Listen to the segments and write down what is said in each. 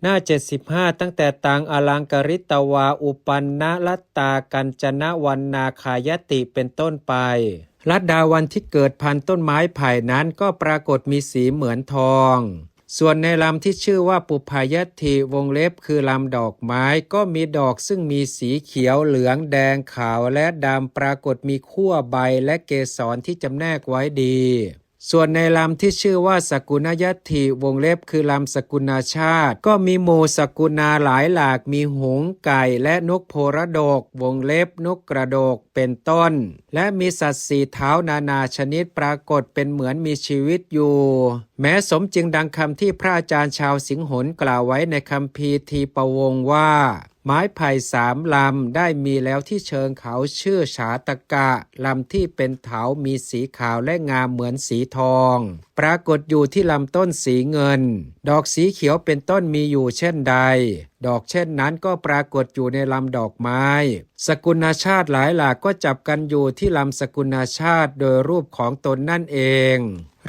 หน้า75ตั้งแต่ตังอลังกริตวาอุปันนะลัตตากัญจนวันนาคายติเป็นต้นไปลัดดาวันที่เกิดพันธุ์ต้นไม้ไผ่นั้นก็ปรากฏมีสีเหมือนทองส่วนในลำที่ชื่อว่าปุพายติวงเล็บคือลำดอกไม้ก็มีดอกซึ่งมีสีเขียวเหลืองแดงขาวและดำปรากฏมีขั้วใบและเกสรที่จำแนกไว้ดีส่วนในลำที่ชื่อว่าสกุณยัตถิวงเล็บคือลำสกุณาชาติก็มีหมู่สกุณาหลายหลากมีหงส์ไก่และนกโพระดกวงเล็บนกกระโดกเป็นต้นและมีสัตว์สี่เท้านานาชนิดปรากฏเป็นเหมือนมีชีวิตอยู่แม้สมจริงดังคำที่พระอาจารย์ชาวสิงหนกล่าวไว้ในคัมภีร์ทีปวงศ์ว่าไม้ไผ่3 ลำได้มีแล้วที่เชิงเขาชื่อฉาตกะลำที่เป็นเถามีสีขาวและงามเหมือนสีทองปรากฏอยู่ที่ลำต้นสีเงินดอกสีเขียวเป็นต้นมีอยู่เช่นใดดอกเช่นนั้นก็ปรากฏอยู่ในลำดอกไม้สกุณาชาติหลายหลากก็จับกันอยู่ที่ลำสกุณาชาติโดยรูปของตนนั่นเอง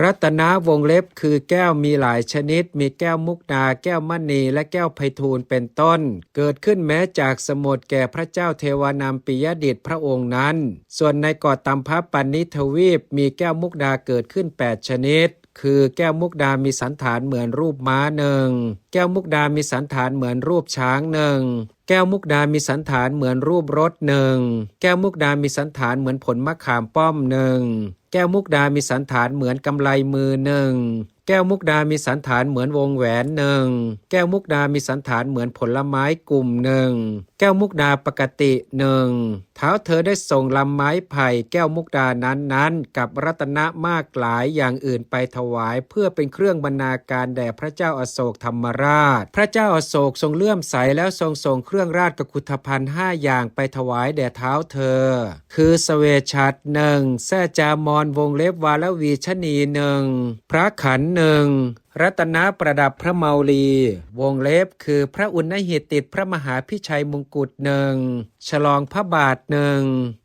รัตนาวงเล็บคือแก้วมีหลายชนิดมีแก้วมุกดาแก้วมณีและแก้วไพฑูรย์เป็นต้นเกิดขึ้นแม้จากสมุทรแก่พระเจ้าเทวานามปิยดิษฐ์พระองค์นั้นส่วนในเกาะตัมพปันนิทวีปมีแก้วมุกดาเกิดขึ้น8 ชนิดคือแก้วมุกดามีสันฐานเหมือนรูปม้าหนึ่งแก้วมุกดามีสันฐานเหมือนรูปช้างหนึ่งแก้วมุกดามีสันฐานเหมือนรูปรถหนึ่งแก้วมุกดามีสันฐานเหมือนผลมะขามป้อมหนึ่งแก้วมุกดามีสันฐานเหมือนกำไลมือหนึ่งแก้วมุกดามีสันฐานเหมือนวงแหวนหนึ่งแก้วมุกดามีสันฐานเหมือนผลไม้กลุ่มหนึ่งแก้วมุกดาปกติหนึ่งเท้าเธอได้ส่งลำไม้ไผ่แก้วมุกดานั้นกับรัตนะมากหลายอย่างอื่นไปถวายเพื่อเป็นเครื่องบรรณาการแด่พระเจ้าอโศกธรรมราชพระเจ้าอโศกทรงเลื่อมใสแล้วทรงส่งเครื่องราชกุฏภัณฑ์5 อย่างไปถวายแด่เท้าเธอคือเสวชัดหนึ่งแซ่จามอนวงเล็บวาลวีชนีหนึ่งพระขันหนึ่งรัตนประดับพระเมาลีวงเล็บคือพระอุณหิตติดพระมหาพิชัยมงกุฎหนึ่งฉลองพระบาทหนึ่ง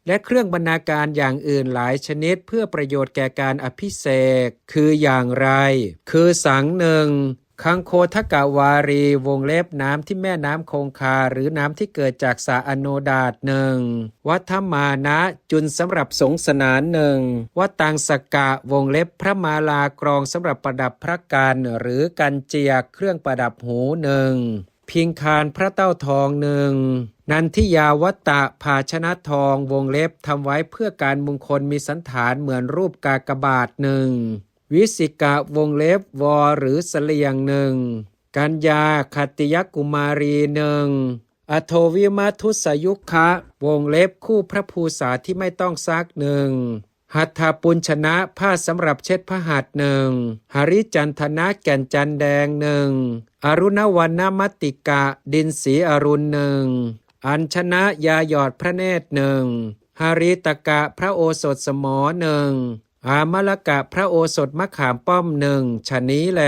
และเครื่องบรรณาการอย่างอื่นหลายชนิดเพื่อประโยชน์แก่การอภิเษกคืออย่างไรคือสังหนึ่งคังโคทกวารีวงเล็บน้ำที่แม่น้ำคงคาหรือน้ำที่เกิดจากสาอโนดาตหนึ่งวัฏมานะจุลสำหรับสงสนานหนึ่งวัตังสกะวงเล็บพระมาลากรองสำหรับประดับพระกันหรือกันเจียกเครื่องประดับหูหนึ่งพิงคารพระเต้าทองหนึ่งนันทิยาวัตตะภาชนะทองวงเล็บทำไว้เพื่อการมงคลมีสันฐานเหมือนรูปกากบาทหนึ่งวิสิกะวงเล็บวอหรือเสลียงหนึ่งกัญญาคติยกุมารีหนึ่งอโทวิมัทุสยุคะวงเล็บคู่พระภูษาที่ไม่ต้องซักหนึ่งหัตถปุญชนะผ้าสำหรับเช็ดพระหัตถ์หนึ่งหริจันทนะแก่นจันแดงหนึ่งอรุณวันนมัตติกะดินสีอรุณหนึ่งอัญชนะยาหยอดพระเนตรหนึ่งหริตกะพระโอสถสมอหนึ่งอามลกะพระโอสถมะขามป้อมหนึ่งฉะนี้แล